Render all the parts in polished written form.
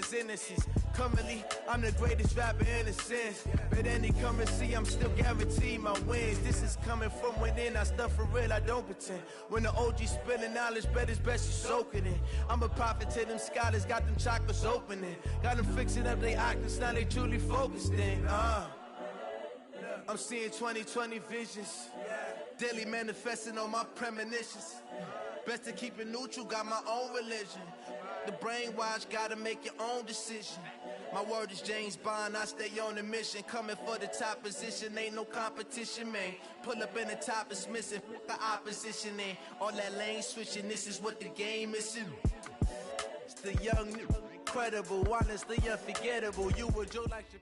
his innocence. Currently, I'm the greatest rapper in a sense. But any currency, I'm still guaranteed my wins. This is coming from within. I stuff for real, I don't pretend. When the OG spilling knowledge, bet it's best you soak it in. I'm a prophet to them scholars, got them chakras opening. Got them fixing up they octaves, now they truly focused in. I'm seeing 2020 visions. Daily manifesting on my premonitions. Best to keep it neutral, got my own religion. The brainwash, gotta make your own decision. My word is James Bond, I stay on a mission. Coming for the top position, ain't no competition, man. Pull up in the top is missing, the opposition in. All that lane switching, this is what the game is. It's the young, incredible, honestly unforgettable. You would Joe like your...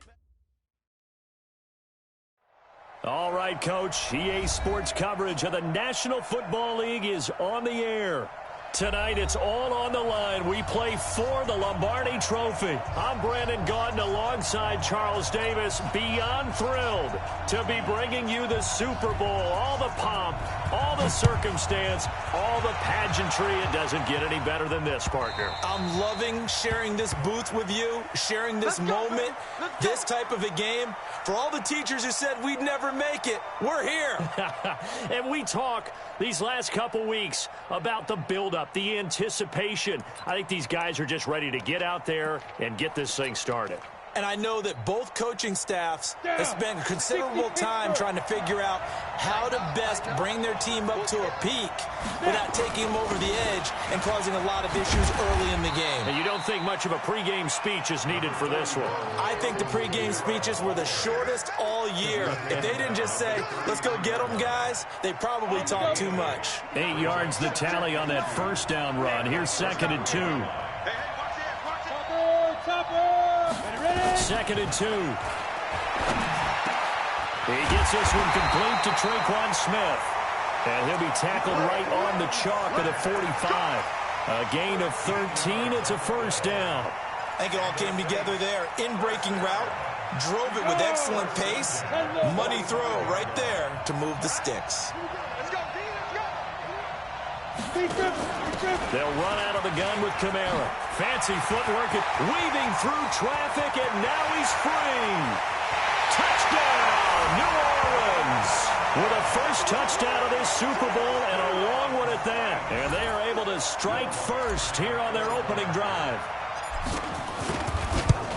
All right, Coach. EA Sports coverage of the National Football League is on the air. Tonight, it's all on the line. We play for the Lombardi Trophy. I'm Brandon Gaudin alongside Charles Davis. Beyond thrilled to be bringing you the Super Bowl. All the pomp, all the circumstance, all the pageantry. It doesn't get any better than this, partner. I'm loving sharing this booth with you, sharing this moment, this type of a game. For all the teachers who said we'd never make it, we're here. And we talk these last couple weeks about the buildup, the anticipation. I think these guys are just ready to get out there and get this thing started. And I know that both coaching staffs have spent considerable time trying to figure out how to best bring their team up to a peak without taking them over the edge and causing a lot of issues early in the game. And you don't think much of a pregame speech is needed for this one? I think the pregame speeches were the shortest all year. If they didn't just say, let's go get them, guys, they probably talked too much. 8 yards the tally on that first down run. Here's 2nd and 2. Second and 2. He gets this one complete to Traquan Smith. And he'll be tackled right on the chalk at a 45. A gain of 13. It's a first down. I think it all came together there. In-breaking route. Drove it with excellent pace. Money throw right there to move the sticks. They'll run out of the gun with Kamara. Fancy footwork, weaving through traffic, and now he's free. Touchdown, New Orleans! With a first touchdown of this Super Bowl, and a long one at that. And they are able to strike first here on their opening drive.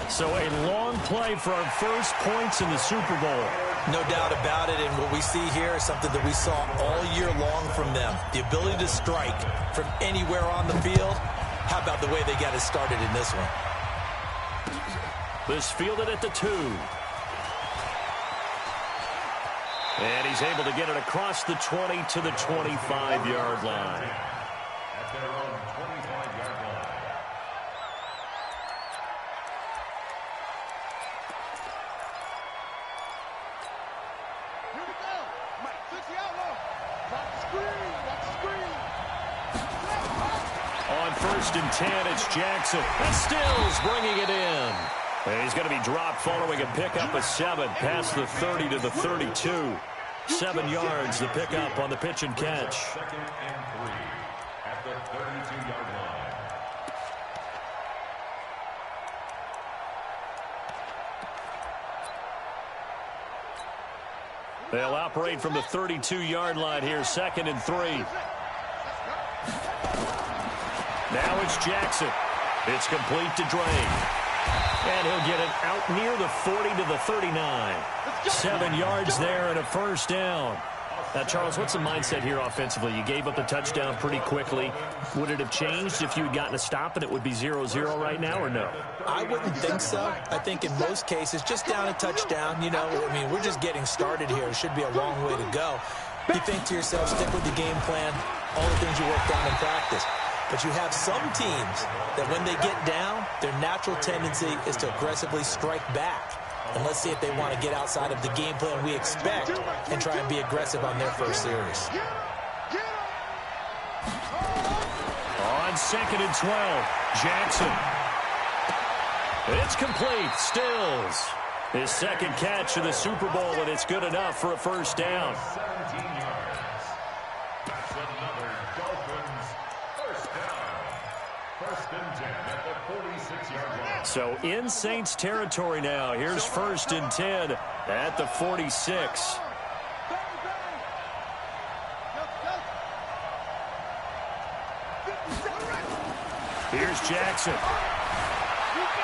So a long play for our first points in the Super Bowl. No doubt about it, and what we see here is something that we saw all year long from them. The ability to strike from anywhere on the field. How about the way they got it started in this one? This fielded at the 2. And he's able to get it across the 20 to the 25-yard line. At their own 25-yard line. On 1st and 10, it's Jackson. And Stills bringing it in. And he's going to be dropped following a pickup of 7 past the 30 to the 32. 7 yards, the pickup on the pitch and catch. 2nd and 3 at the 32-yard line. They'll operate from the 32-yard line here, 2nd and 3. Now it's Jackson. It's complete to Drake. And he'll get it out near the 40 to the 39. 7 yards there and a first down. Now, Charles, what's the mindset here offensively? You gave up the touchdown pretty quickly. Would it have changed if you had gotten a stop and it would be 0-0 right now, or no? I wouldn't think so. I think in most cases, just down a touchdown, you know, I mean, we're just getting started here. It should be a long way to go. You think to yourself, stick with the game plan, all the things you worked on in practice. But you have some teams that when they get down, their natural tendency is to aggressively strike back. And let's see if they want to get outside of the game plan we expect and try and be aggressive on their first series. On 2nd and 12, Jackson. It's complete. Stills. His second catch of the Super Bowl, and it's good enough for a first down. 17 yards. That's another Dolphins first down. 1st and 10 at the 46-yard line. So in Saints territory now. Here's 1st and 10 at the 46. Here's Jackson.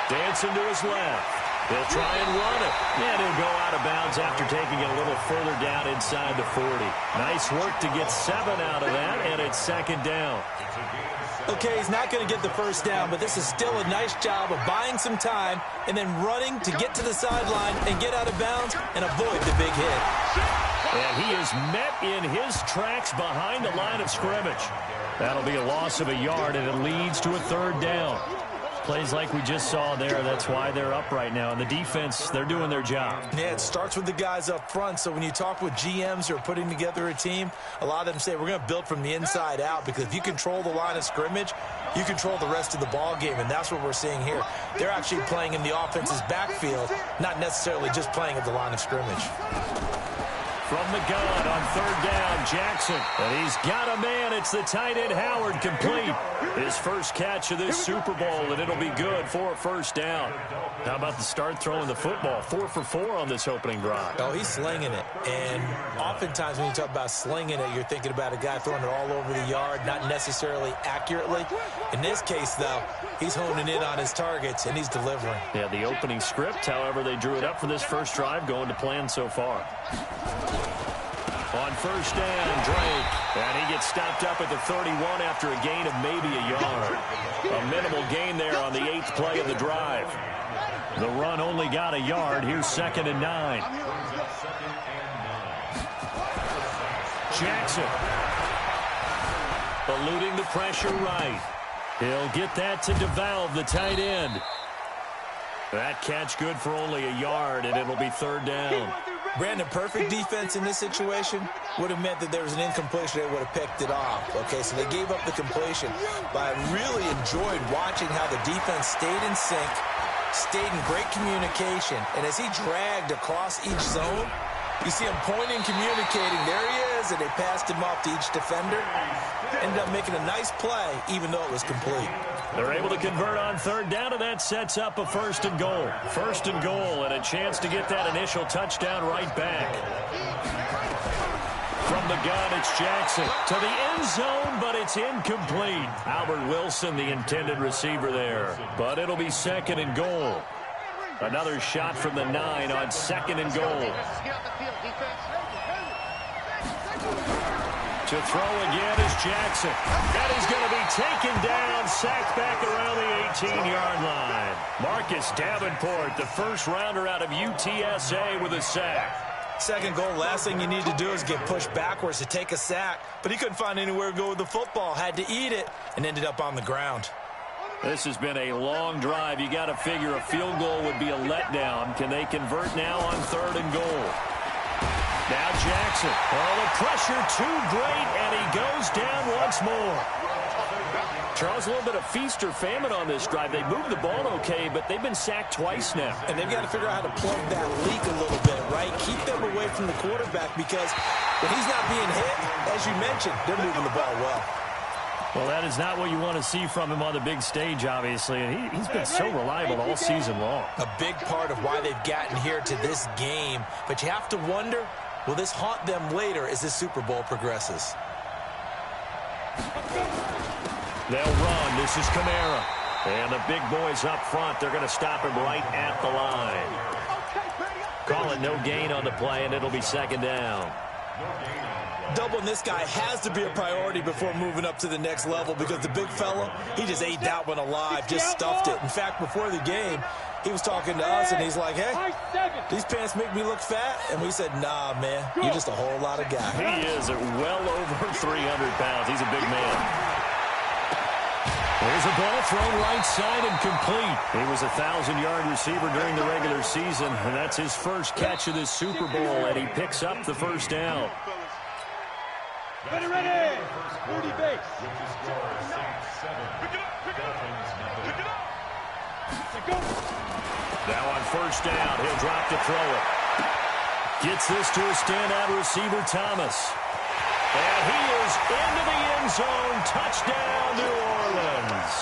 Dancing to his left. He'll try and run it. And he'll go out of bounds after taking it a little further down inside the 40. Nice work to get 7 out of that, and it's 2nd down. Okay, he's not going to get the 1st down, but this is still a nice job of buying some time and then running to get to the sideline and get out of bounds and avoid the big hit. And he is met in his tracks behind the line of scrimmage. That'll be a loss of a yard, and it leads to a 3rd down. Plays like we just saw there, that's why they're up right now. And the defense, they're doing their job. Yeah, it starts with the guys up front. So when you talk with GMs who are putting together a team, a lot of them say we're going to build from the inside out, because if you control the line of scrimmage, you control the rest of the ball game, and that's what we're seeing here. They're actually playing in the offense's backfield, not necessarily just playing at the line of scrimmage. From the gun on 3rd down, Jackson. And he's got a man. It's the tight end, Howard, complete. His first catch of this Super Bowl, and it'll be good for a 1st down. How about the start throwing the football? 4 for 4 on this opening drive. Oh, he's slinging it. And oftentimes when you talk about slinging it, you're thinking about a guy throwing it all over the yard, not necessarily accurately. In this case, though, he's honing in on his targets, and he's delivering. Yeah, the opening script, however, they drew it up for this first drive, going to plan so far. On 1st down, Drake. And he gets stopped up at the 31 after a gain of maybe a yard. A minimal gain there on the 8th play of the drive. The run only got a yard. Here's 2nd and 9. Jackson. Eluding the pressure right. He'll get that to DeValve, the tight end. That catch good for only a yard, and it'll be 3rd down. Brandon, perfect defense in this situation would have meant that there was an incompletion. They would have picked it off. Okay, so they gave up the completion. But I really enjoyed watching how the defense stayed in sync, stayed in great communication. And as he dragged across each zone, you see him pointing, communicating. There he is, and they passed him off to each defender. Ended up making a nice play, even though it was complete. They're able to convert on 3rd down, and that sets up a 1st and goal. 1st and goal, and a chance to get that initial touchdown right back. From the gun, it's Jackson to the end zone, but it's incomplete. Albert Wilson, the intended receiver there. But it'll be 2nd and goal. Another shot from the 9 on 2nd and goal. To throw again is Jackson. That is going to be taken down, sacked back around the 18-yard line. Marcus Davenport, the first-rounder out of UTSA with a sack. 2nd goal, last thing you need to do is get pushed backwards to take a sack. But he couldn't find anywhere to go with the football, had to eat it, and ended up on the ground. This has been a long drive. You got to figure a field goal would be a letdown. Can they convert now on 3rd and goal? Now Jackson. Oh, the pressure too great, and he goes down once more. Charles, a little bit of feast or famine on this drive. They moved the ball okay, but they've been sacked twice now. And they've got to figure out how to plug that leak a little bit, right? Keep them away from the quarterback, because when he's not being hit, as you mentioned, they're moving the ball well. Well, that is not what you want to see from him on the big stage, obviously. And he's been so reliable all season long. A big part of why they've gotten here to this game. But you have to wonder, will this haunt them later as this Super Bowl progresses? They'll run. This is Kamara. And the big boys up front, they're going to stop him right at the line. Call it no gain on the play, and it'll be 2nd down. Doubling this guy has to be a priority before moving up to the next level, because the big fella, he just ate that one alive, just stuffed it. In fact, before the game, he was talking to us, and he's like, hey, these pants make me look fat? And we said, nah, man, you're just a whole lot of guy. He is at well over 300 pounds. He's a big man. There's a ball thrown right side and complete. He was a 1,000-yard receiver during the regular season, and that's his first catch of this Super Bowl, and he picks up the 1st down. Ready, 40 base. Now on 1st down, he'll drop to throw it. Gets this to a standout receiver, Thomas. And he is into the end zone. Touchdown, New Orleans.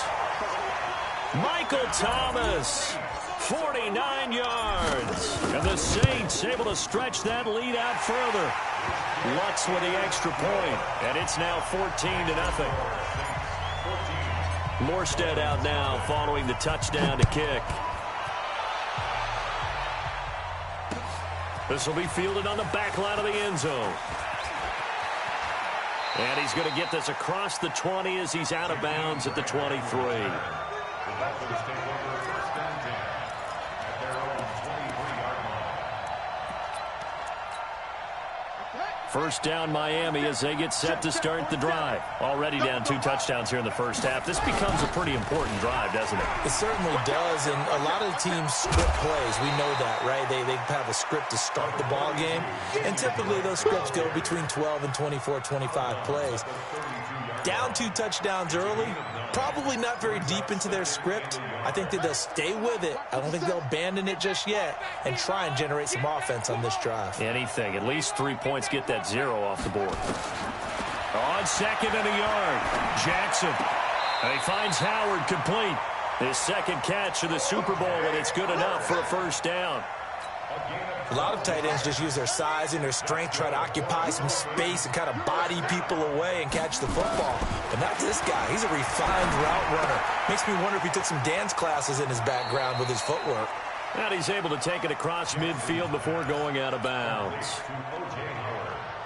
Michael Thomas, 49 yards. And the Saints able to stretch that lead out further. Lutz with the extra point, and it's now 14-0. Morstead out now following the touchdown to kick. This will be fielded on the back line of the end zone. And he's going to get this across the 20 as he's out of bounds at the 23. First down Miami as they get set to start the drive. Already down 2 touchdowns here in the first half. This becomes a pretty important drive, doesn't it? It certainly does, and a lot of the teams script plays. We know that, right? They have a script to start the ball game, and typically those scripts go between 12 and 24, 25 plays. Down 2 touchdowns early, probably not very deep into their script. I think that they'll stay with it. I don't think they'll abandon it just yet and try and generate some offense on this drive. Anything. At least 3 points. Get that 0 off the board. On 2nd and a yard, Jackson. And he finds Howard complete. His 2nd catch of the Super Bowl, and it's good enough for a first down. A lot of tight ends just use their size and their strength, try to occupy some space and kind of body people away and catch the football. But not this guy. He's a refined route runner. Makes me wonder if he took some dance classes in his background with his footwork. And he's able to take it across midfield before going out of bounds.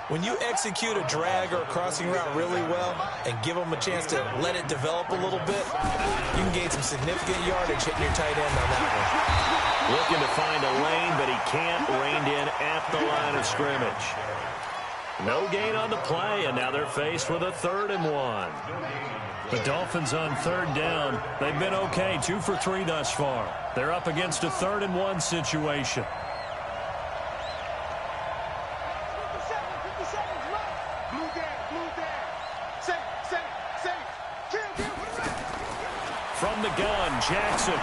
When you execute a drag or a crossing route really well and give them a chance to let it develop a little bit, you can gain some significant yardage hitting your tight end on that one. Looking to find a lane, but he can't. Reined in at the line of scrimmage. No gain on the play, and now they're faced with a 3rd and 1. The Dolphins on 3rd down. They've been okay, 2 for 3 thus far. They're up against a 3rd and 1 situation. From the gun, Jackson.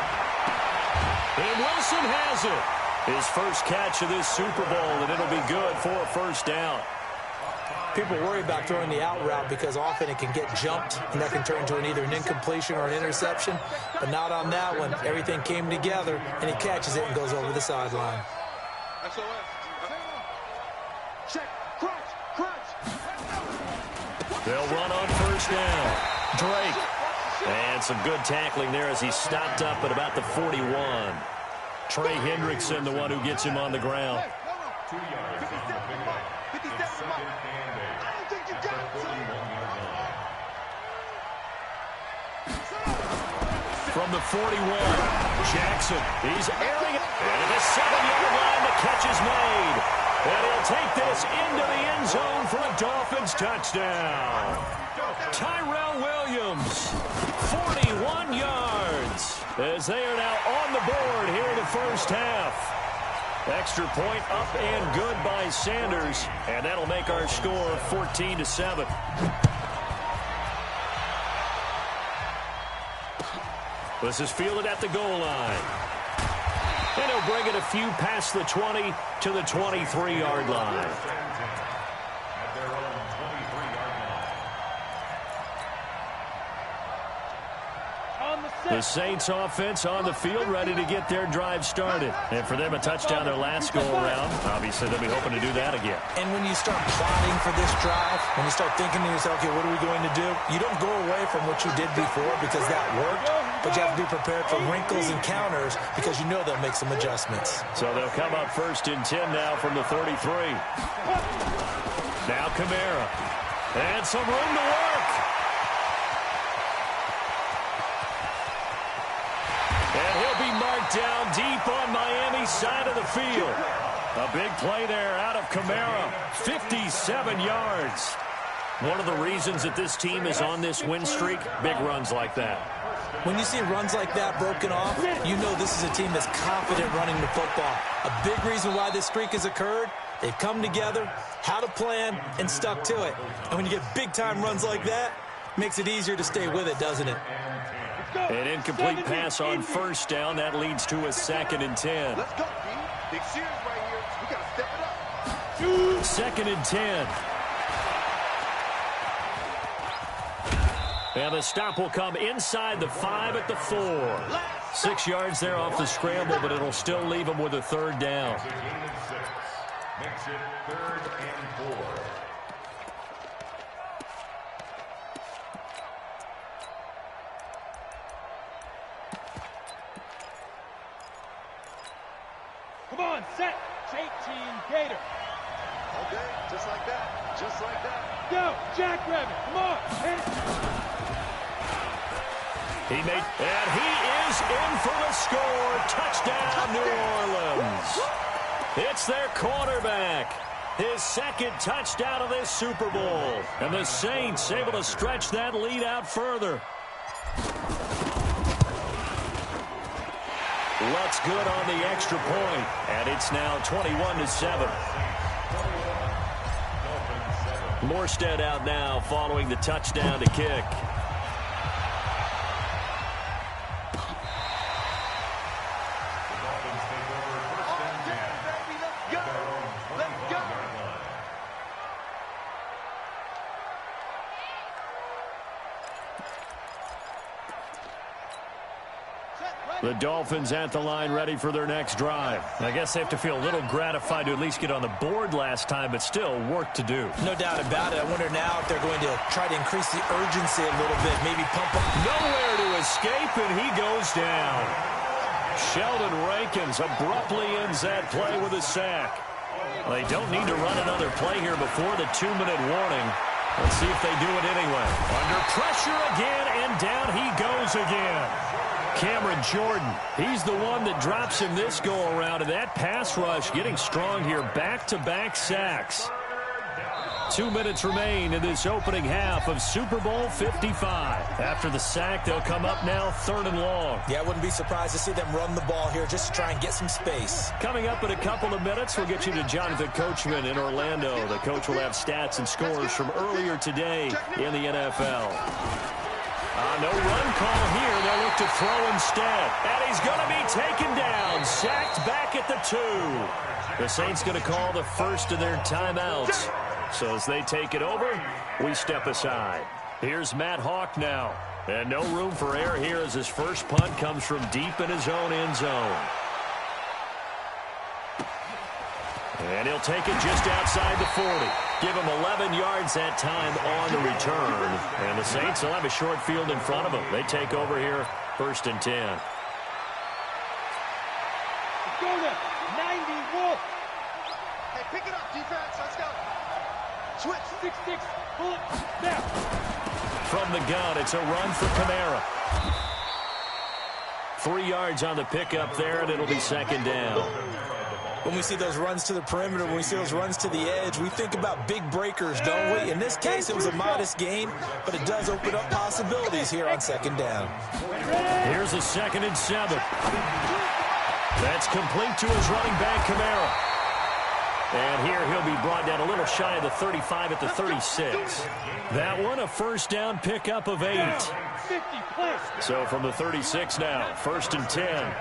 And Wilson has it. His first catch of this Super Bowl, and it'll be good for a first down. People worry about throwing the out route because often it can get jumped, and that can turn into either an incompletion or an interception. But not on that one. Everything came together, and he catches it and goes over the sideline. They'll run on first down. Drake. And some good tackling there as he stopped up at about the 41. Trey Hendrickson, the one who gets him on the ground. From the 41, Jackson. He's airing it. And at the 7-yard line, the catch is made. And he'll take this into the end zone for a Dolphins touchdown. Tyrell Williams, 41 yards, as they are now on the board here in the first half. Extra point up and good by Sanders, and that'll make our score 14-7. This is fielded at the goal line. And he'll bring it a few past the 20 to the 23-yard line. The Saints offense on the field ready to get their drive started. And for them, a touchdown their last go-around. Obviously, they'll be hoping to do that again. And when you start plotting for this drive, when you start thinking to yourself, okay, what are we going to do? You don't go away from what you did before because that worked, but you have to be prepared for wrinkles and counters because you know they'll make some adjustments. So they'll come up 1st and 10 now from the 33. Now Kamara. And some room to work. And he'll be marked down deep on Miami's side of the field. A big play there out of Kamara. 57 yards. One of the reasons that this team is on this win streak, big runs like that. When you see runs like that broken off, you know this is a team that's confident running the football. A big reason why this streak has occurred, they've come together, had a plan, and stuck to it. And when you get big-time runs like that, it makes it easier to stay with it, doesn't it? An incomplete pass on first down. That leads to a 2nd and 10. Let's go, B. Big series right here. We got to step it up. 2nd and 10. And the stop will come inside the 5 at the 4. 6 yards there off the scramble, but it'll still leave them with a third down. Makes it 3rd and 4. Come on, set. 18 Gator. Okay, just like that. Just like that. Go, Jackrabbit. Come on. Hit it. And he is in for the score. Touchdown, New Orleans. It's their quarterback. His second touchdown of this Super Bowl. And the Saints able to stretch that lead out further. Looks good on the extra point, and it's now 21-7. Morstead out now following the touchdown to kick. The Dolphins at the line ready for their next drive. I guess they have to feel a little gratified to at least get on the board last time, but still work to do. No doubt about it. I wonder now if they're going to try to increase the urgency a little bit, maybe pump up. Nowhere to escape, and he goes down. Sheldon Rankins abruptly ends that play with a sack. Well, they don't need to run another play here before the 2-minute warning. Let's see if they do it anyway. Under pressure again, and down he goes again. Cameron Jordan, he's the one that drops him this go-around, and that pass rush getting strong here. Back-to-back sacks. 2 minutes remain in this opening half of Super Bowl 55. After the sack, they'll come up now 3rd and long. Yeah, I wouldn't be surprised to see them run the ball here just to try and get some space. Coming up in a couple of minutes, we'll get you to Jonathan Coachman in Orlando. The coach will have stats and scores from earlier today in the NFL. No run call here. They'll look to throw instead. And he's going to be taken down. Sacked back at the 2. The Saints going to call the first of their timeouts. So as they take it over, we step aside. Here's Matt Hawk now. And no room for error here as his first punt comes from deep in his own end zone. And he'll take it just outside the 40. Give him 11 yards that time on the return. And the Saints will have a short field in front of them. They take over here, 1st and 10. Go to 90 Wolf. Hey, pick it up, defense. Let's go. Switch. 6-6. Pull it. Now. From the gun, it's a run for Kamara. 3 yards on the pickup there, and it'll be 2nd down. When we see those runs to the perimeter, when we see those runs to the edge, we think about big breakers, don't we? In this case, it was a modest gain, but it does open up possibilities here on 2nd down. Here's a 2nd and 7. That's complete to his running back, Kamara. And here he'll be brought down a little shy of the 35 at the 36. That one, a 1st down pickup of 8. So from the 36 now, 1st and 10.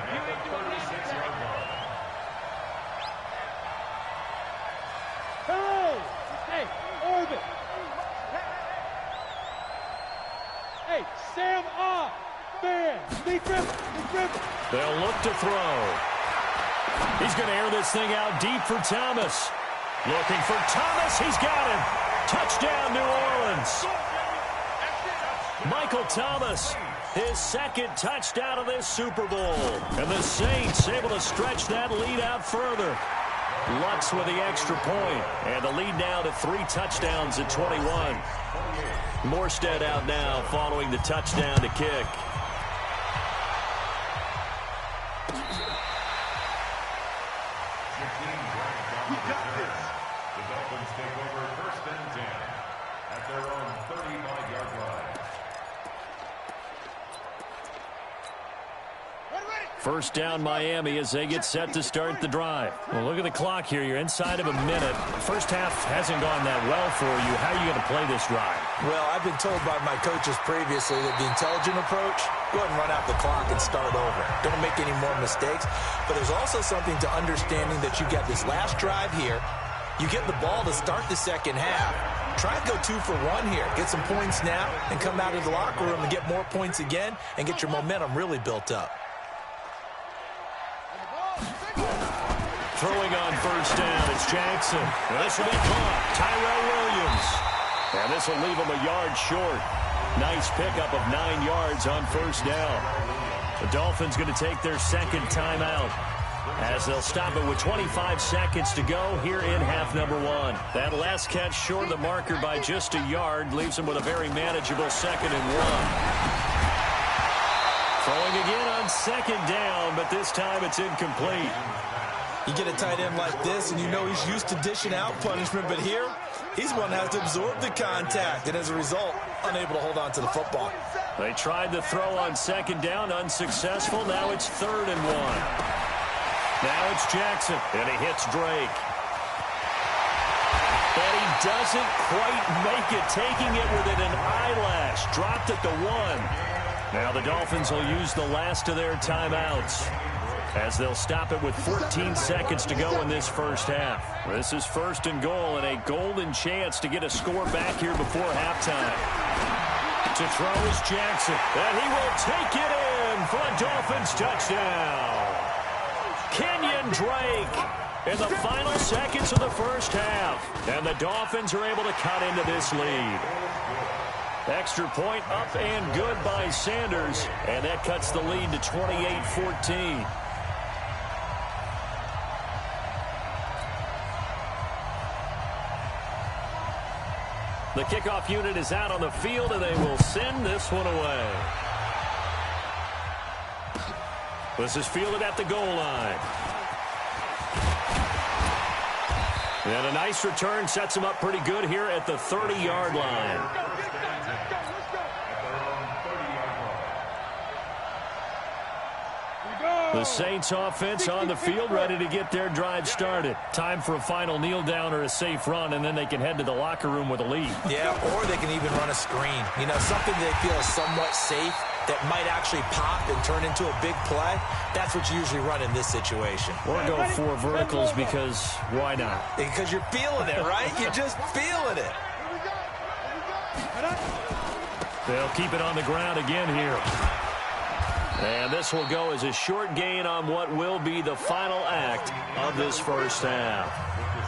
They'll look to throw. He's going to air this thing out deep for Thomas. Looking for Thomas. He's got him. Touchdown, New Orleans. Michael Thomas, his 2nd touchdown of this Super Bowl. And the Saints able to stretch that lead out further. Lutz with the extra point. And the lead now to 3 touchdowns at 21. Morstead out now following the touchdown to kick. We got this. The Dolphins take over 1st and 10 at their own 35-yard line. 1st down Miami as they get set to start the drive. Well, look at the clock here. You're inside of a minute. The first half hasn't gone that well for you. How are you going to play this drive? Well, I've been told by my coaches previously that the intelligent approach, go ahead and run out the clock and start over. Don't make any more mistakes. But there's also something to understanding that you get this last drive here. You get the ball to start the 2nd half. Try and go 2 for 1 here. Get some points now and come out of the locker room and get more points again and get your momentum really built up. Throwing on first down, it's Jackson. This will be caught. Tyrell Williams. And this will leave him a yard short. Nice pickup of 9 yards on first down. The Dolphins going to take their second timeout as they'll stop it with 25 seconds to go here in half number 1. That last catch short of the marker by just a yard leaves him with a very manageable 2nd and 1. Throwing again on second down, but this time it's incomplete. You get a tight end like this, and you know he's used to dishing out punishment, but here, he's one that has to absorb the contact, and as a result, unable to hold on to the football. They tried to throw on second down, unsuccessful. Now it's 3rd and 1. Now it's Jackson, and he hits Drake. And he doesn't quite make it, taking it within an eyelash. Dropped at the 1. Now the Dolphins will use the last of their timeouts as they'll stop it with 14 seconds to go in this first half. This is 1st and goal and a golden chance to get a score back here before halftime. To throw is Jackson, and he will take it in for a Dolphins touchdown. Kenyon Drake in the final seconds of the first half. And the Dolphins are able to cut into this lead. Extra point up and good by Sanders, and that cuts the lead to 28-14. The kickoff unit is out on the field, and they will send this one away. This is fielded at the goal line. And a nice return sets him up pretty good here at the 30-yard line. The Saints offense on the field, ready to get their drive started. Time for a final kneel down or a safe run, and then they can head to the locker room with a lead. Yeah, or they can even run a screen. You know, something they feel is somewhat safe that might actually pop and turn into a big play. That's what you usually run in this situation. Or go 4 verticals because why not? Because you're feeling it, right? You're just feeling it. They'll keep it on the ground again here. And this will go as a short gain on what will be the final act of this first half.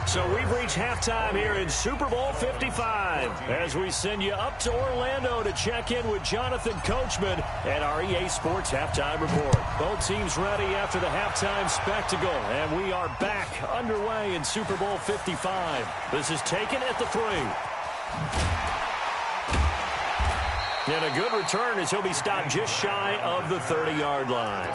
So we've reached halftime here in Super Bowl 55 as we send you up to Orlando to check in with Jonathan Coachman and our EA Sports Halftime Report. Both teams ready after the halftime spectacle, and we are back underway in Super Bowl 55. This is taken at the 3. And a good return as he'll be stopped just shy of the 30-yard line.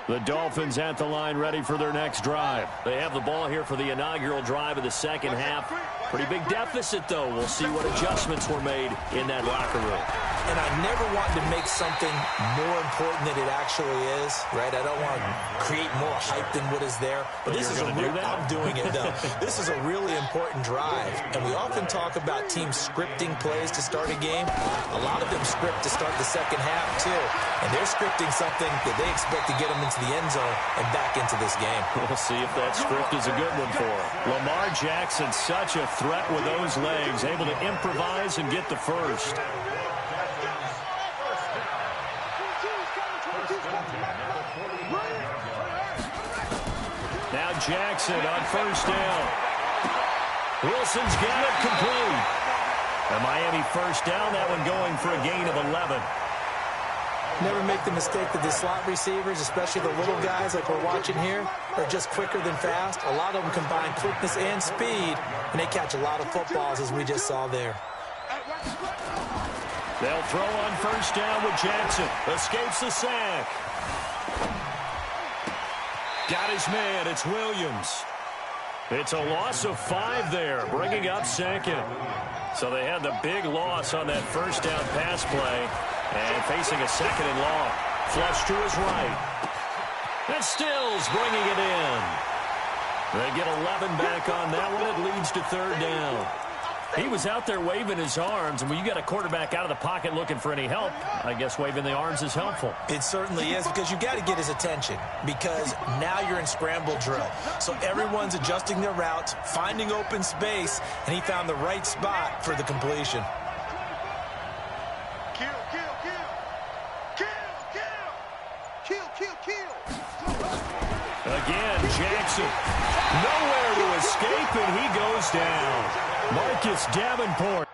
The Dolphins at the line ready for their next drive. They have the ball here for the inaugural drive of the second half. Pretty big deficit, though. We'll see what adjustments were made in that locker room. And I never want to make something more important than it actually is, right? I don't want to create more hype than what is there. But this is I'm doing it, though. This is a really important drive. And we often talk about teams scripting plays to start a game. A lot of them script to start the second half, too. And they're scripting something that they expect to get them into the end zone and back into this game. We'll see if that script is a good one for him. Lamar Jackson, such a threat with those legs, able to improvise and get the first. Now Jackson on first down. Wilson's got it complete. A Miami first down, that one going for a gain of 11. Never make the mistake that the slot receivers, especially the little guys like we're watching here, are just quicker than fast. A lot of them combine quickness and speed, and they catch a lot of footballs, as we just saw there. They'll throw on first down with Jackson. Escapes the sack. Got his man. It's Williams. It's a loss of 5 there, bringing up second. So they had the big loss on that first down pass play. And facing a second and long. Flush to his right. And Stills bringing it in. They get 11 back on that one. It leads to third down. He was out there waving his arms, and when you got a quarterback out of the pocket looking for any help, I guess waving the arms is helpful. It certainly is, because you got to get his attention, because now you're in scramble drill. So everyone's adjusting their routes, finding open space, and he found the right spot for the completion. Again, Jackson. Nowhere to escape, and he goes down. Marcus Davenport.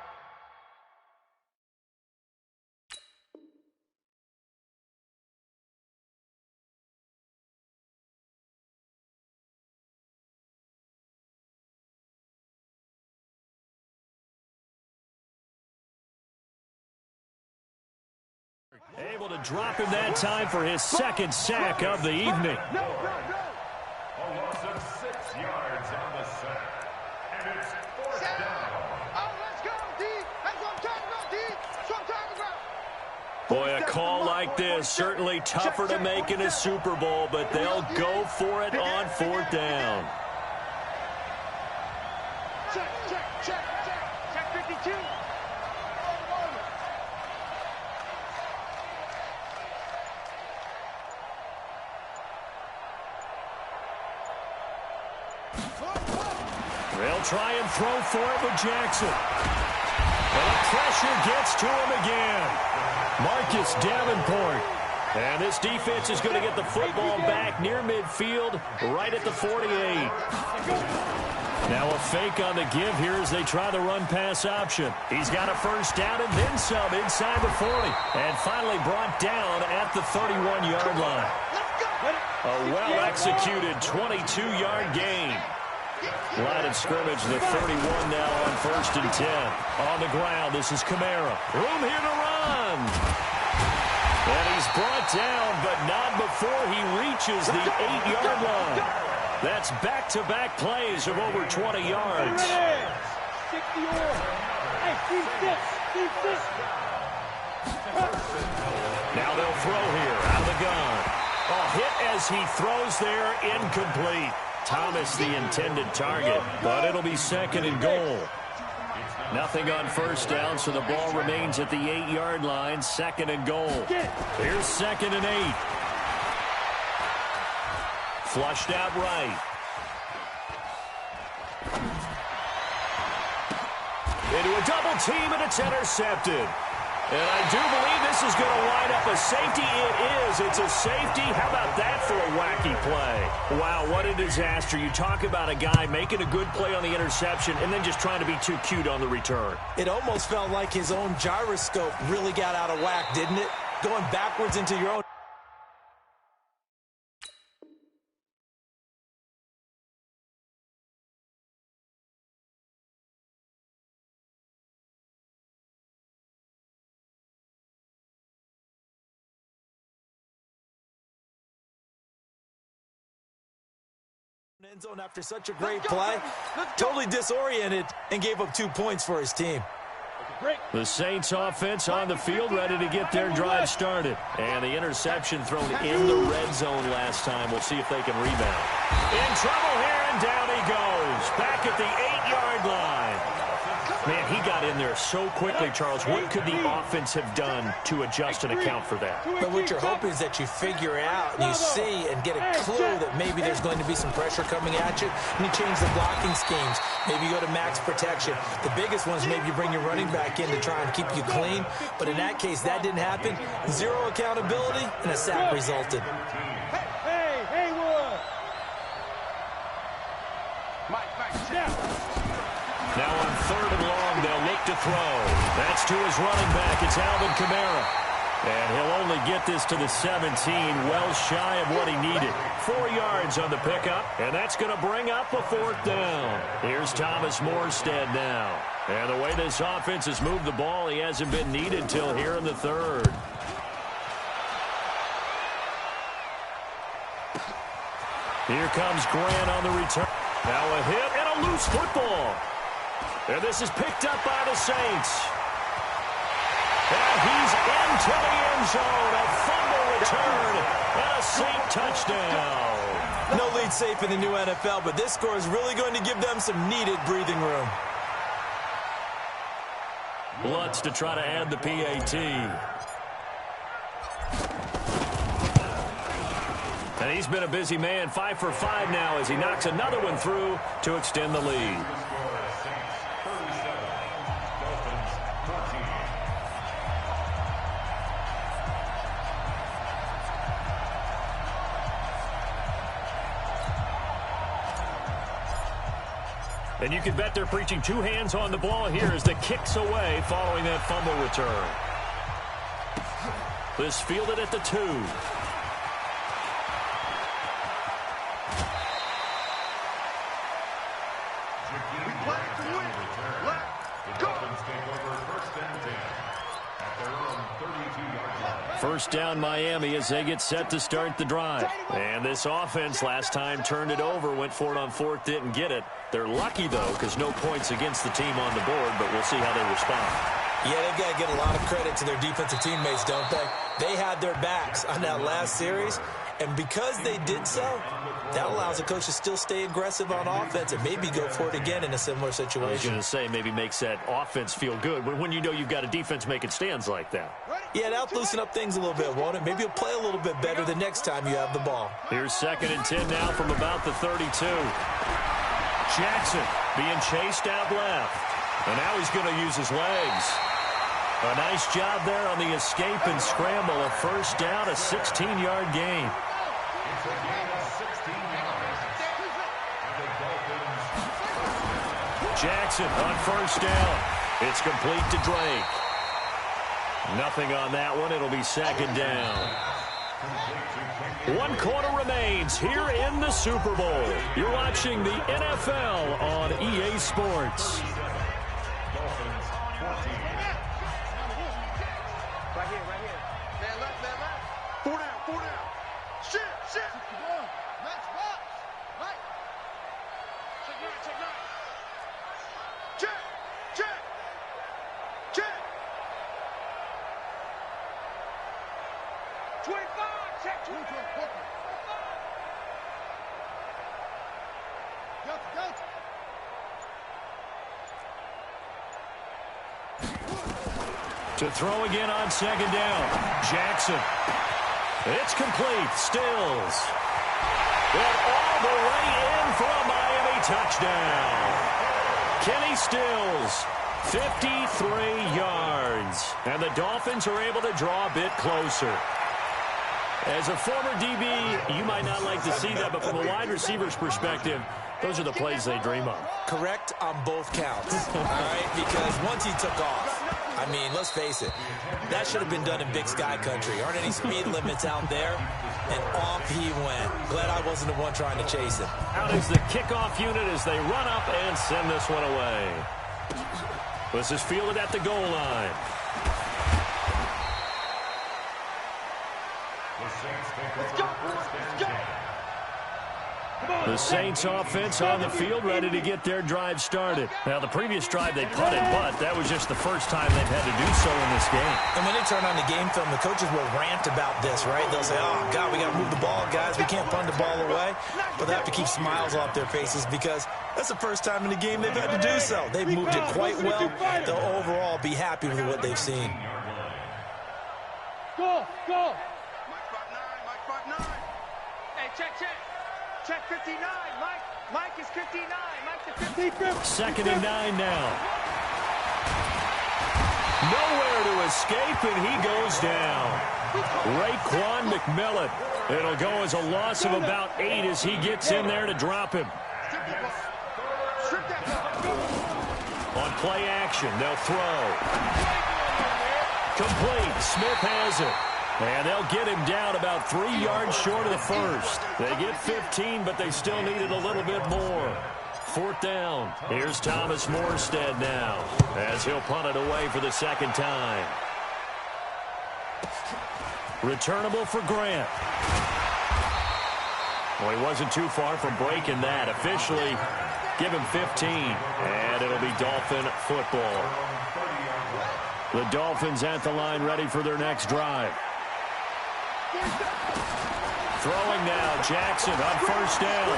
Able to drop him that time for his second sack of the evening. A loss of 6 yards on the sack. And it's 4th down. Oh, let's go, D. That's what I'm talking about, D. That's what I'm talking about. Boy, a call like this, certainly tougher to make in a Super Bowl, but they'll go for it on 4th down. Check, check, check, check. Check 52. They'll try and throw for it with Jackson. And the pressure gets to him again. Marcus Davenport. And this defense is going to get the football back near midfield, right at the 48. Now a fake on the give here as they try the run-pass option. He's got a first down and then some inside the 40. And finally brought down at the 31-yard line. A well-executed 22-yard gain. Line of scrimmage, the 31 now on 1st and 10. On the ground, this is Kamara. Room here to run. And he's brought down, but not before he reaches the 8-yard line. That's back-to-back plays of over 20 yards. 60 yards. Hey, keep this. Now they'll throw here out of the gun. A hit as he throws there, incomplete. Thomas the intended target, but it'll be 2nd and goal. Nothing on 1st down, so the ball remains at the 8-yard line, 2nd and goal. Here's 2nd and 8. Flushed out right. Into a double team, and it's intercepted. And I do believe this is going to wind up a safety. It is. It's a safety. How about that for a wacky play? Wow, what a disaster. You talk about a guy making a good play on the interception and then just trying to be too cute on the return. It almost felt like his own gyroscope really got out of whack, didn't it? Going backwards into your own. End zone after such a great play. Totally disoriented and gave up 2 points for his team. The Saints offense on the field, ready to get their drive started. And the interception thrown in the red zone last time. We'll see if they can rebound. In trouble here, and down he goes. Back at the 8-yard line. Man, he got in there so quickly, Charles. What could the offense have done to adjust and account for that? But what you're hoping is that you figure out and you see and get a clue that maybe there's going to be some pressure coming at you, and you change the blocking schemes. Maybe you go to max protection. The biggest ones, maybe you bring your running back in to try and keep you clean. But in that case, that didn't happen. 0 accountability, and a sack resulted. Hey, Haywood. Mike, Now on 3rd and long, they'll look to throw. That's to his running back. It's Alvin Kamara. And he'll only get this to the 17, well shy of what he needed. 4 yards on the pickup, and that's going to bring up a 4th down. Here's Thomas Morstead now. And the way this offense has moved the ball, he hasn't been needed till here in the 3rd. Here comes Grant on the return. Now a hit and a loose football. And this is picked up by the Saints. And he's into the end zone. A fumble return and a Saint touchdown. No lead safe in the new NFL, but this score is really going to give them some needed breathing room. Lutz to try to add the PAT. And he's been a busy man, 5 for 5 now as he knocks another one through to extend the lead. And you can bet they're preaching 2 hands on the ball here as the kick's away following that fumble return. This fielded at the 2. First down Miami as they get set to start the drive. And this offense last time turned it over, went for it on 4th, didn't get it. They're lucky, though, because no points against the team on the board, but we'll see how they respond. Yeah, they've got to get a lot of credit to their defensive teammates, don't they? They had their backs on that last series, and because they did so, that allows the coach to still stay aggressive on offense and maybe go for it again in a similar situation. I was going to say maybe makes that offense feel good when you know you've got a defense making stands like that. Yeah, that'll loosen up things a little bit, won't it? Maybe you'll play a little bit better the next time you have the ball. Here's 2nd and 10 now from about the 32. Jackson being chased out left. And now he's going to use his legs. A nice job there on the escape and scramble. A first down, a 16-yard gain. It's a gain of 16 yards. And the Dolphins. Jackson on first down. It's complete to Drake. Nothing on that one. It'll be 2nd down. 1 quarter remains here in the Super Bowl. You're watching the NFL on EA Sports. Dolphins 14. Right here. Man left. 4 down. Shit. Match box. Right. Check 9. Check. 25. Check 25. Go. To throw again on 2nd down. Jackson. It's complete. Stills. And all the way in for a Miami touchdown. Kenny Stills. 53 yards. And the Dolphins are able to draw a bit closer. As a former DB, you might not like to see that, but from a wide receiver's perspective, those are the plays they dream of. Correct on both counts, all right? Because once he took off, I mean, let's face it, that should have been done in Big Sky country. Aren't any speed limits out there? And off he went. Glad I wasn't the one trying to chase him. Out is the kickoff unit as they run up and send this one away. This is fielded at the goal line. The Saints offense on the field ready to get their drive started. Now, the previous drive they punted, but that was just the first time they've had to do so in this game. And when they turn on the game film, the coaches will rant about this, right? They'll say, oh, God, we got to move the ball, guys. We can't punt the ball away. But they have to keep smiles off their faces because that's the first time in the game they've had to do so. They've moved it quite well. They'll overall be happy with what they've seen. Go. Mike 5-9. Hey, check. Check 59. Mike is 59. Mike the 59. 2nd and 9 now. Nowhere to escape, and he goes down. Raekwon McMillan. It'll go as a loss of about 8 as he gets in there to drop him. On play action, they'll throw. Complete. Smith has it. And they'll get him down about 3 yards short of the first. They get 15, but they still needed a little bit more. 4th down. Here's Thomas Morstead now as he'll punt it away for the 2nd time. Returnable for Grant. Well, he wasn't too far from breaking that. Officially, give him 15, and it'll be Dolphin football. The Dolphins at the line ready for their next drive. Throwing now, Jackson on first down.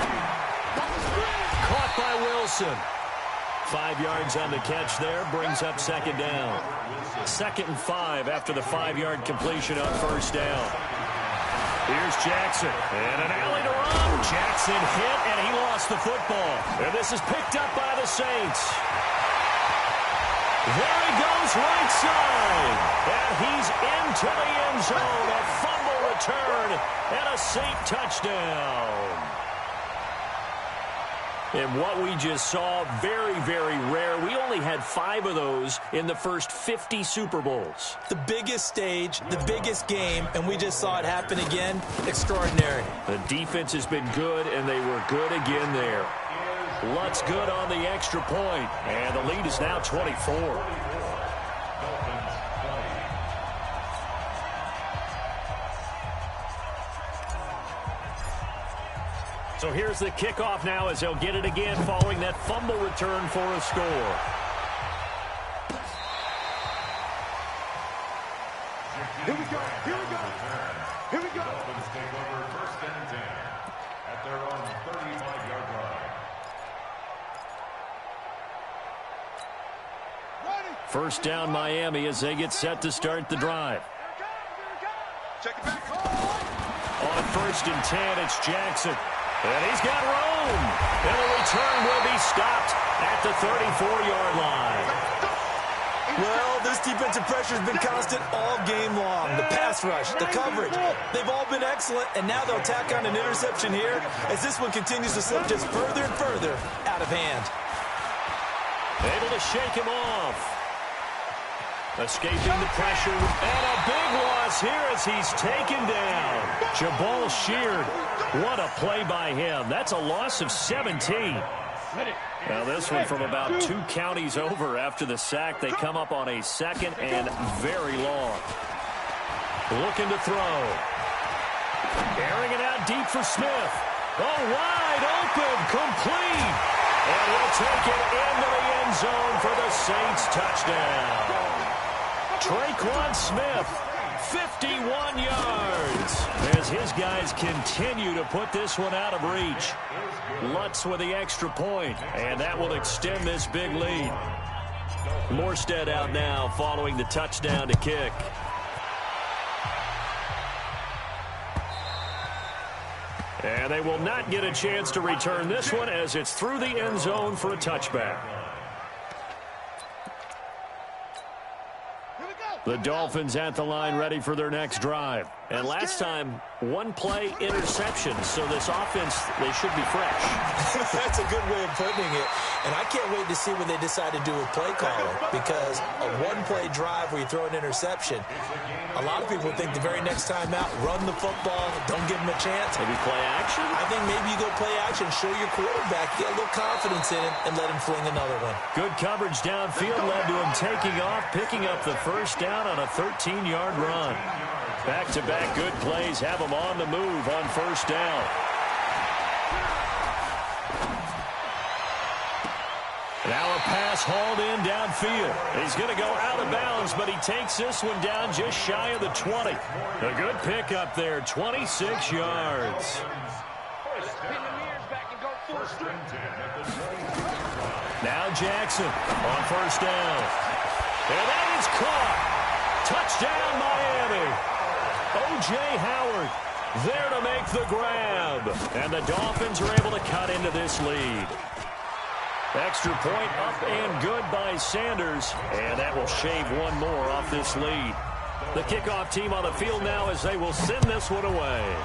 Caught by Wilson. 5 yards on the catch there, brings up second down. 2nd and 5 after the 5-yard completion on first down. Here's Jackson, and an alley to run. Jackson hit, and he lost the football. And this is picked up by the Saints. There he goes, right side. And he's into the end zone. A fumble return and a Saint touchdown. And what we just saw, very, very rare. We only had 5 of those in the first 50 Super Bowls. The biggest stage, the biggest game, and we just saw it happen again. Extraordinary. The defense has been good, and they were good again there. Lutz good on the extra point, and the lead is now 24. So here's the kickoff now as they'll get it again following that fumble return for a score. Here we go. Here we go. Here we go. Dolphins take over 1st and 10 at their own 35-yard line. First down Miami as they get set to start the drive. Check it back. On 1st and 10, it's Jackson. And he's got room. And the return will be stopped at the 34-yard line. Well, this defensive pressure has been constant all game long. The pass rush, the coverage, they've all been excellent, and now they'll tack on an interception here as this one continues to slip just further and further out of hand. Able to shake him off. Escaping the pressure, and a big loss here as he's taken down. Jabal Sheard, what a play by him. That's a loss of 17. Now this one from about 2 counties over after the sack. They come up on a 2nd and very long. Looking to throw. Airing it out deep for Smith. Oh, wide open, complete. And he'll take it into the end zone for the Saints touchdown. Traquan Smith, 51 yards, as his guys continue to put this one out of reach. Lutz with the extra point, and that will extend this big lead. Morstead out now following the touchdown to kick. And they will not get a chance to return this one as it's through the end zone for a touchback. The Dolphins at the line ready for their next drive. And last time, 1-play interception. So this offense, they should be fresh. That's a good way of putting it. And I can't wait to see what they decide to do with play caller, because a 1-play drive where you throw an interception, a lot of people think the very next time out, run the football, don't give them a chance. Maybe play action? I think maybe you go play action, show your quarterback, get a little confidence in him, and let him fling another one. Good coverage downfield led to him taking off, picking up the first down on a 13-yard run. Back-to-back good plays have him on the move on first down. Now a pass hauled in downfield. He's going to go out of bounds, but he takes this one down just shy of the 20. A good pickup there, 26 yards. Now Jackson on first down. And that is caught. Touchdown, Miami. O.J. Howard there to make the grab. And the Dolphins are able to cut into this lead. Extra point up and good by Sanders. And that will shave one more off this lead. The kickoff team on the field now as they will send this one away.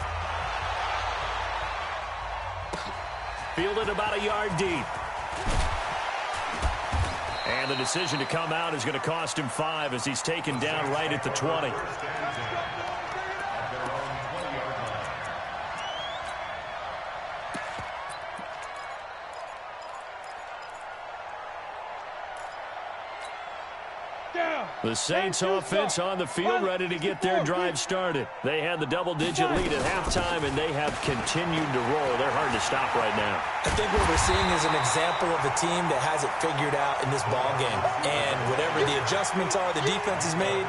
Fielded about a yard deep. And the decision to come out is going to cost him 5 as he's taken down right at the 20. The Saints offense on the field ready to get their drive started. They had the double-digit lead at halftime, and they have continued to roll. They're hard to stop right now. I think what we're seeing is an example of a team that has it figured out in this ball game. And whatever the adjustments are the defense has made,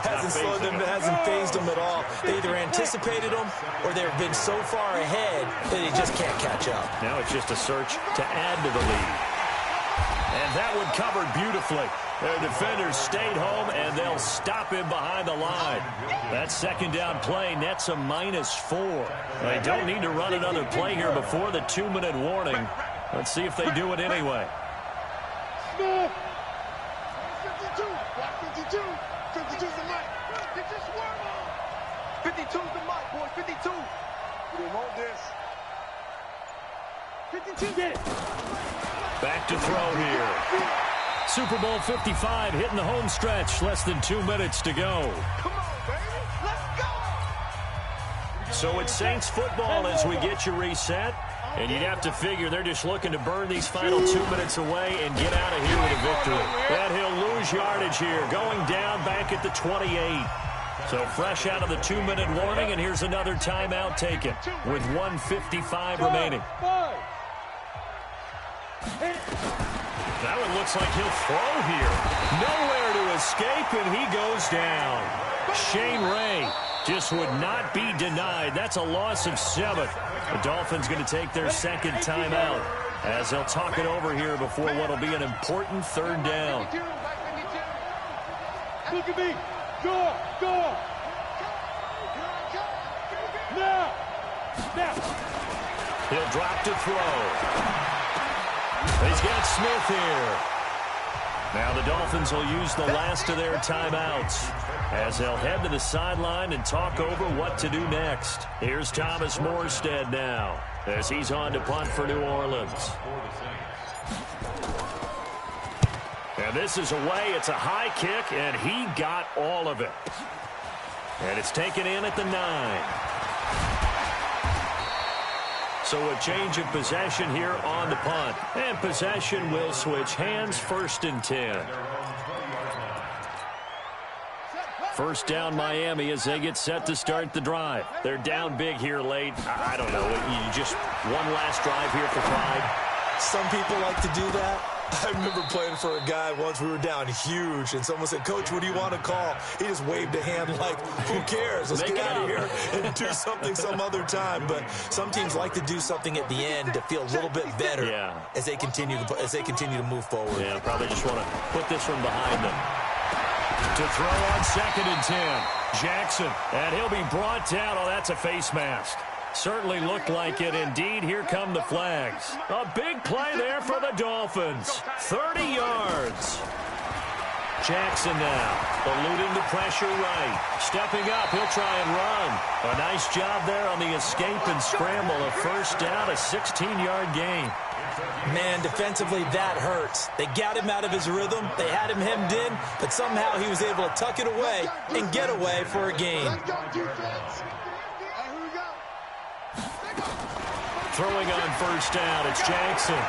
hasn't slowed them, hasn't phased them at all. They either anticipated them or they've been so far ahead that they just can't catch up. Now it's just a search to add to the lead. And that one covered beautifully. Their defenders stayed home, and they'll stop him behind the line. That second down play nets a -4. They don't need to run another play here before the 2-minute warning. Let's see if they do it anyway. 52. 52. 52's the mic. 52's the mic, boys. 52. We want this. 52, get it. Back to throw here. Super Bowl 55 hitting the home stretch. Less than 2 minutes to go. Come on, baby. Let's go. So it's Saints football as we get you reset. And you'd have to figure they're just looking to burn these final 2 minutes away and get out of here with a victory. And he'll lose yardage here, going down back at the 28. So fresh out of the 2-minute warning, and here's another timeout taken with 1:55 remaining. That one looks like he'll throw here. Nowhere to escape, and he goes down. Shane Ray just would not be denied. That's a loss of 7. The Dolphins going to take their second timeout as they'll talk it over here before what will be an important third down. Look at me. Go. Go. Now. Now. He'll drop to throw. He's got Smith here. Now the Dolphins will use the last of their timeouts as they'll head to the sideline and talk over what to do next. Here's Thomas Morstead now as he's on to punt for New Orleans. And this is away. It's a high kick, and he got all of it. And it's taken in at the 9. So a change of possession here on the punt. And possession will switch hands, 1st and 10. First down Miami as they get set to start the drive. They're down big here late. I don't know. You just one last drive here for pride. Some people like to do that. I remember playing for a guy once. We were down huge, and someone said, "Coach, what do you want to call?" He just waved a hand like, "Who cares? Let's get out of here and do something some other time." But some teams like to do something at the end to feel a little bit better as they continue to move forward. Yeah, probably just want to put this one behind them. To throw on 2nd and 10, Jackson, and he'll be brought down. Oh, that's a face mask. Certainly looked like it. Indeed, here come the flags. A big play there for the Dolphins. 30 yards. Jackson now, eluding the pressure right. Stepping up, he'll try and run. A nice job there on the escape and scramble. A first down, a 16-yard gain. Man, defensively, that hurts. They got him out of his rhythm. They had him hemmed in, but somehow he was able to tuck it away and get away for a gain. Throwing on first down, it's Jackson.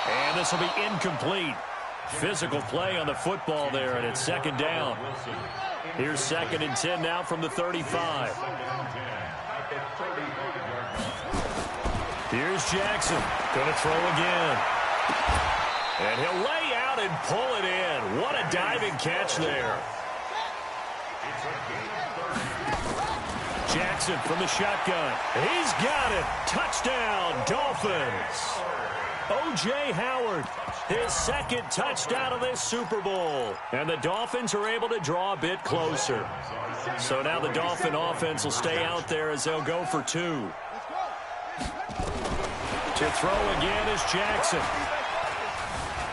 And this will be incomplete. Physical play on the football there, and it's 2nd down. Here's 2nd and 10 now from the 35. Here's Jackson. Going to throw again. And he'll lay out and pull it in. What a diving catch there. Jackson from the shotgun. He's got it. Touchdown, Dolphins. O.J. Howard, his 2nd touchdown of this Super Bowl. And the Dolphins are able to draw a bit closer. So now the Dolphin offense will stay out there as they'll go for 2. To throw again is Jackson.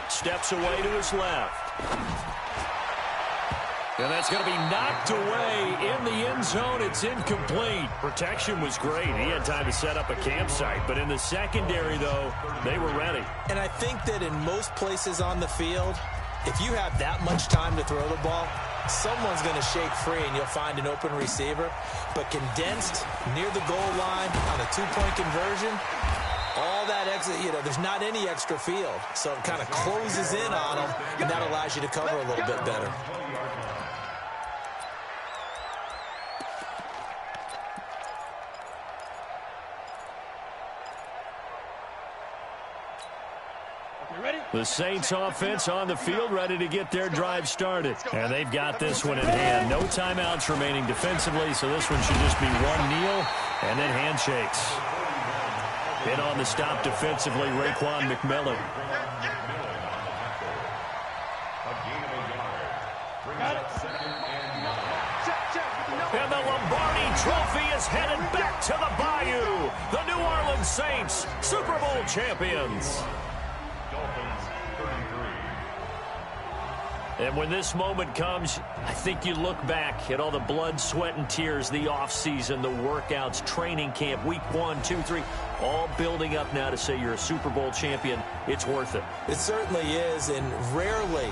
Steps away to his left. And that's going to be knocked away in the end zone. It's incomplete. Protection was great. He had time to set up a campsite. But in the secondary, though, they were ready. And I think that in most places on the field, if you have that much time to throw the ball, someone's going to shake free and you'll find an open receiver. But condensed near the goal line on a 2-point conversion, all that extra, there's not any extra field. So it kind of closes in on them, and that allows you to cover a little bit better. The Saints offense on the field, ready to get their drive started. And they've got this one in hand. No timeouts remaining defensively, so this one should just be one kneel and then handshakes. And on the stop defensively, Raekwon McMillan. And the Lombardi Trophy is headed back to the Bayou. The New Orleans Saints, Super Bowl champions. Dolphins 33. And when this moment comes, I think you look back at all the blood, sweat, and tears, the offseason, the workouts, training camp, week 1, 2, 3, all building up now to say you're a Super Bowl champion. It's worth it. It certainly is, and rarely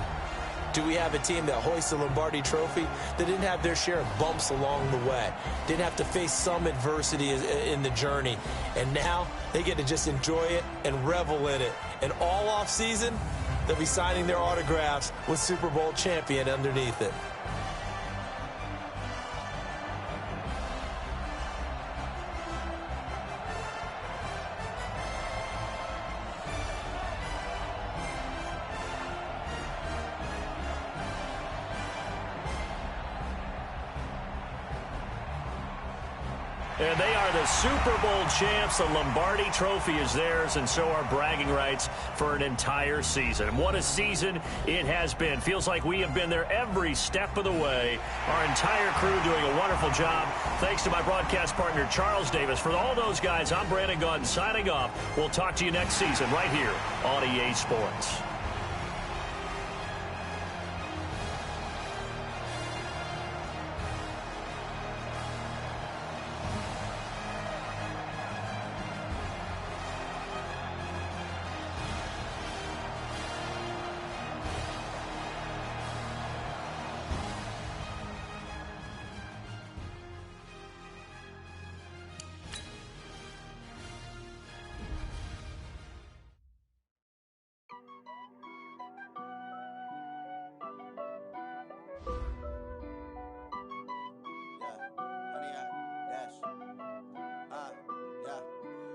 do we have a team that hoists the Lombardi Trophy that didn't have their share of bumps along the way, didn't have to face some adversity in the journey, and now they get to just enjoy it and revel in it. And all off season, they'll be signing their autographs with Super Bowl champion underneath it. And they are the Super Bowl champs. The Lombardi Trophy is theirs, and so are bragging rights for an entire season. What a season it has been. Feels like we have been there every step of the way. Our entire crew doing a wonderful job. Thanks to my broadcast partner, Charles Davis. For all those guys, I'm Brandon Gaudin signing off. We'll talk to you next season right here on EA Sports.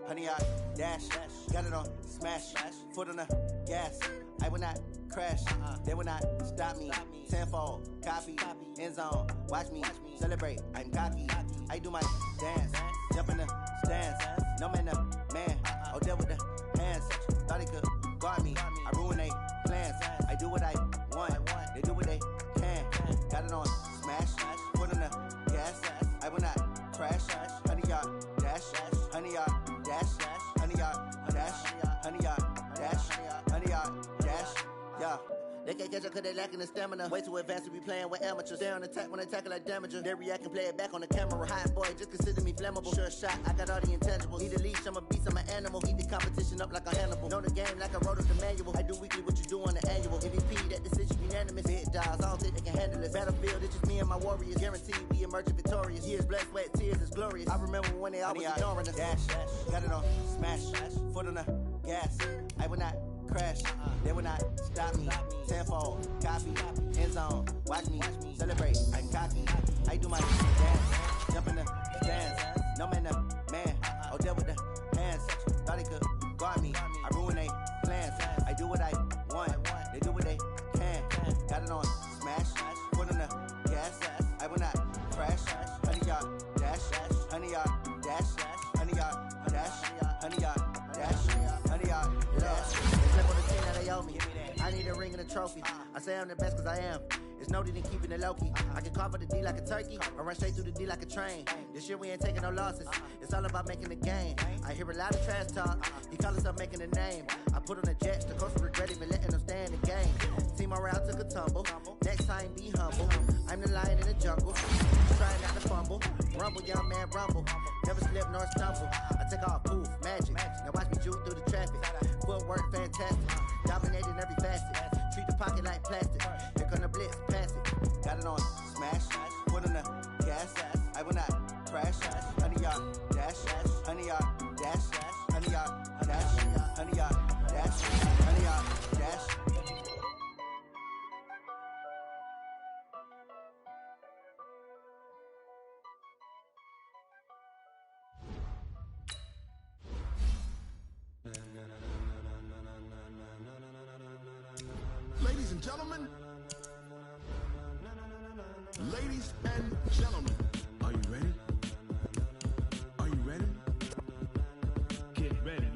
Honey, I dash, got it on smash, foot on the gas. I will not crash, they will not stop me. Tenfold, copy, end zone, watch me celebrate. I'm cocky, I do my dance, jump in the stands. No man, the man, oh, deal with the hands. Thought he could guard me, I ruin they plans. I do what I want, they do what they can. Got it on smash, foot on the gas. I will not crash, honey, y'all dash, honey, y'all dash, honey, y'all dash, honey, y'all dash, honey, y'all dash, yeah. They can't catch up cause they lacking the stamina. Way too advanced to be playing with amateurs. Stay on attack when they tackle like damager. They react and play it back on the camera. Hot boy, just consider me flammable. Sure shot, I got all the intangibles. Need a leash, I'm a beast, I'm an animal. Heat the competition up like a Hannibal. Know the game like I wrote up the manual. I do weekly what you do on the annual. MVP, that decision unanimous. Hit dials, I don't think they can handle it. Battlefield, it's just me and my warriors. Guaranteed we emerging victorious. Years, blood, sweat, tears, it's glorious. I remember when they always ignoring us. Dash, got it on smash, foot on the gas. I will not crash, they will not stop me. Tenfold, copy, end zone, watch me celebrate. I'm cocky, I do my dance, jump in the stands. No man, the man, oh, deal with the hands. Thought he could guard me, I ruin they plans. I do what I want, they do what they can. Got it on smash, foot on the gas. I will not crash, honey, y'all dash, honey, y'all dash, honey, y'all dash, honey, y'all dash, honey, y'all dash. Me. I need a ring and a trophy. I say I'm the best cause I am. It's no need in keeping it low-key. I can carve up the D like a turkey or run straight through the D like a train. This year we ain't taking no losses. It's all about making the game. I hear a lot of trash talk. He call us up making a name. I put on the jets. The coach regret even letting them stay in the game. Team around took a tumble. Next time be humble. I'm the lion in the jungle. Trying not to fumble. Rumble, young man, rumble. Never slip nor stumble. I take off, poof, magic. Now watch me juke through the traffic. Footwork fantastic. Dominating every facet. Treat the pocket like plastic. Here come the blitz, pass it. Got it on smash, foot on the gas. I will not crash. Honey, y'all dash, honey, y'all dash, honey, y'all dash, honey, y'all dash, honey, y'all dash. Ladies and gentlemen, are you ready? Are you ready? Get ready.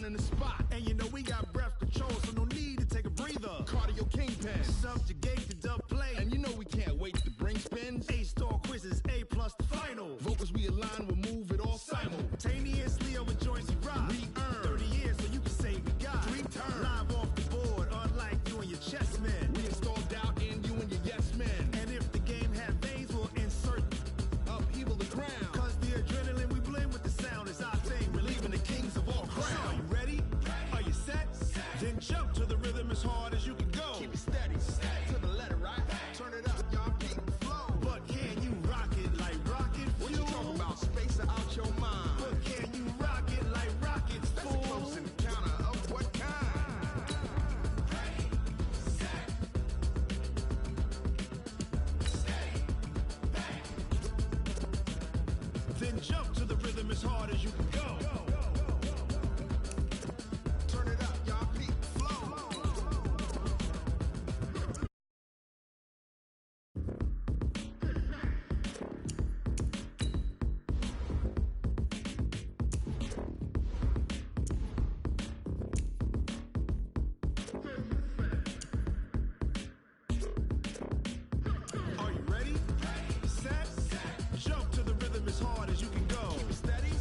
in the spot. And you know we got breath control, so no need to take a breather. Cardio kingpin, subjugate the dub play. And you know we can't wait to bring spins. A-star quizzes, A+ the final. Vocals we align, we'll move it all simultaneously over joints and rock. We earn 30 years, so you can say we got 3 turns. Live off the board, unlike you and your chess men. We install doubt in you and your yes men. And if the game had veins, we'll insert upheaval the ground. Cause the adrenaline we blend with the sound is our thing, relieving the kings of all crowns. So are you ready? Are you set? Then jump to the rhythm as hard as you can go. Keep it steady, to the letter, right? Turn it up, y'all keep the flow. But can you rock it like rocket fuel? What you talking about? Space out your mind. But can you rock it like rockets, fool? That's a close encounter of what kind? Ready, set, steady, bang. Then jump to the rhythm as hard as you can go. Turn it up, y'all keep the flow. Are you ready? Set, jump to the rhythm as hard as you can go. Keep it steady,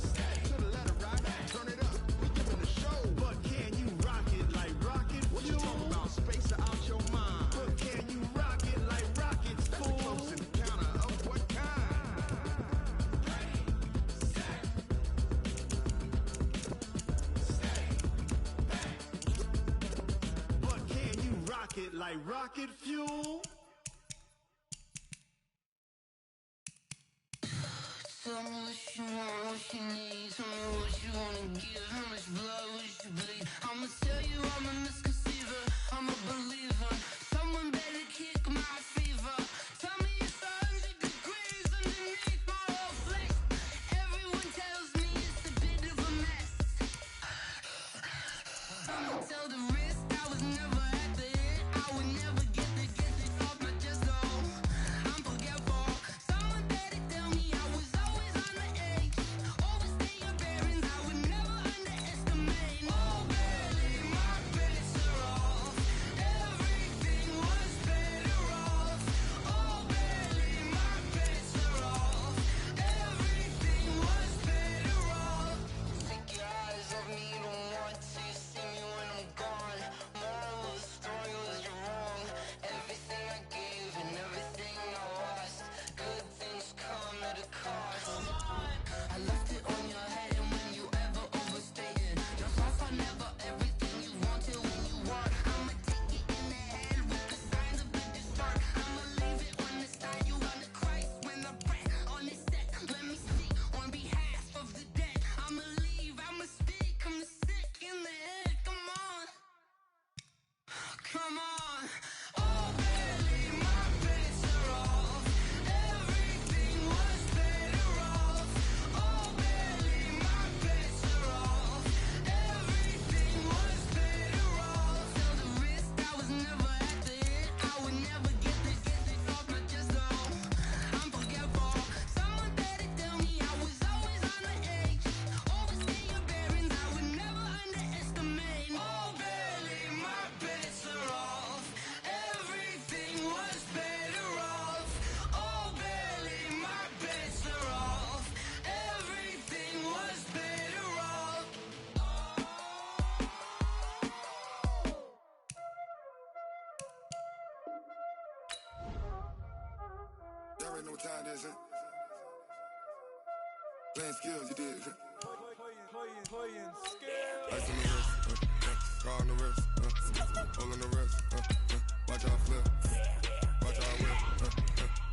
to the letter, right? Turn it up, we giving a show. But can you rock it like rocket fuel? What you talking about? Space out your mind. But can you rock it like rockets, fool? That's a close encounter of what kind? Ready, set, steady, bang. But can you rock it like rocket fuel? Tell me what you want, what you need. Tell me what you wanna give. How much blood would you bleed? I'ma tell you I'm a misconceiver. I'm a believer. Someone better kick my fever. Tell me it's 100 degrees underneath my whole flesh. Everyone tells me it's a bit of a mess. I'ma tell the risk I was never at the end. I would never get it off my chest, though. I'm forgetful. Someone better tell me I was always on the edge. Overstay your bearings, I would never underestimate. Oh, barely, my bets are off. Everything was better off. Oh, barely, my bets are off. Everything was better off. Take your eyes off me, you don't want to see me when I'm gone. Moral of the story was you're wrong. Everything I gave and everything I lost. Good things come at a cost. I left it on your head, and when you ever overstated your thoughts are never everything you wanted when you want. I'ma take it in the head with the signs of a distort. I'ma leave it on the side. You on the Christ when the breath on the set. Let me speak on behalf of the dead. I'ma leave, I'ma speak. I'm the sick in the head. Come on, come on. Oh, barely, my bets are off. Everything was better off. Oh, barely, my bets are off. Everything was better off. Tell the risk I was never at the end. I would never get it off my chest, though. I'm forgetful. Someone better tell me I was always on the edge. Overstay your bearings, I would never underestimate. Oh, barely, my bets are off. Everything was better off. Oh, barely, my bets are off. Everything was better off. Y'all already know what time it is, huh? Playing skills, you did. Ice on the wrist, car on the wrist, hole in the wrist, watch out flip, watch out whip,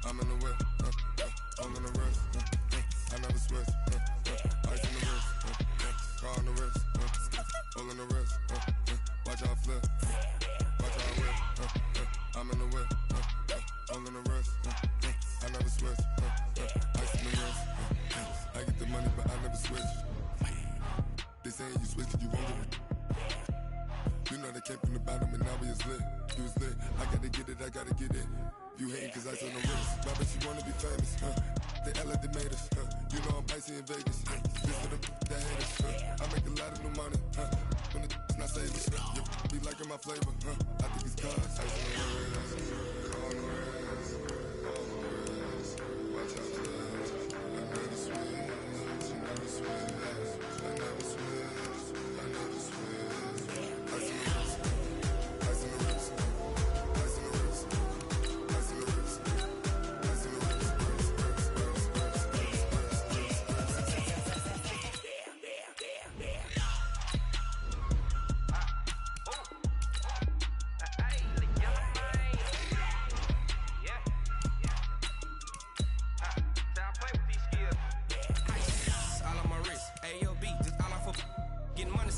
I'm in the whip, hole in the wrist, I never switch, ice on the wrist, car on the wrist, hole in the wrist, watch out flip, watch out whip, I'm in the whip, hole in the wrist, I never switch, ice on the wrist, I get the money but I never switch. They saying you switch 'cause you won't get it. You know they came from the bottom and now we is lit. You was lit, I gotta get it, I gotta get it. You hating 'cause ice on the wrist. My bitch, you wanna be famous, They Ella, they made us, You know I'm icy in Vegas, This for the that hate us, I make a lot of new money, It's not saving. You be liking my flavor, huh? I think it's cause. Ice on the wrist, on the wrist, on the wrist. Watch out, please. I never switch, I never switch, I never switch, I never switch. Ice on the wrist, ice on the wrist, ice on the wrist, ice on the wrist, ice on the wrist.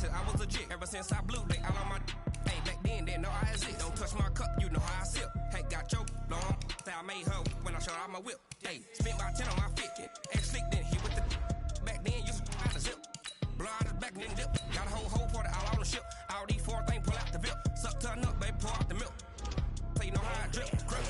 I was legit ever since I blew they all on my hey back then they know I exist. Don't touch my cup, you know how I sip. Hey, got your long I made her when I showed out my whip. Hey, spent about 10 on my fit. Ex-slick then hit with the back then you out the zip. Blow out his back then dip. Got a whole party all on the ship. All these four things pull out the vip. Suck to a nut, baby, pour out the milk. So you know how I drip. Crap.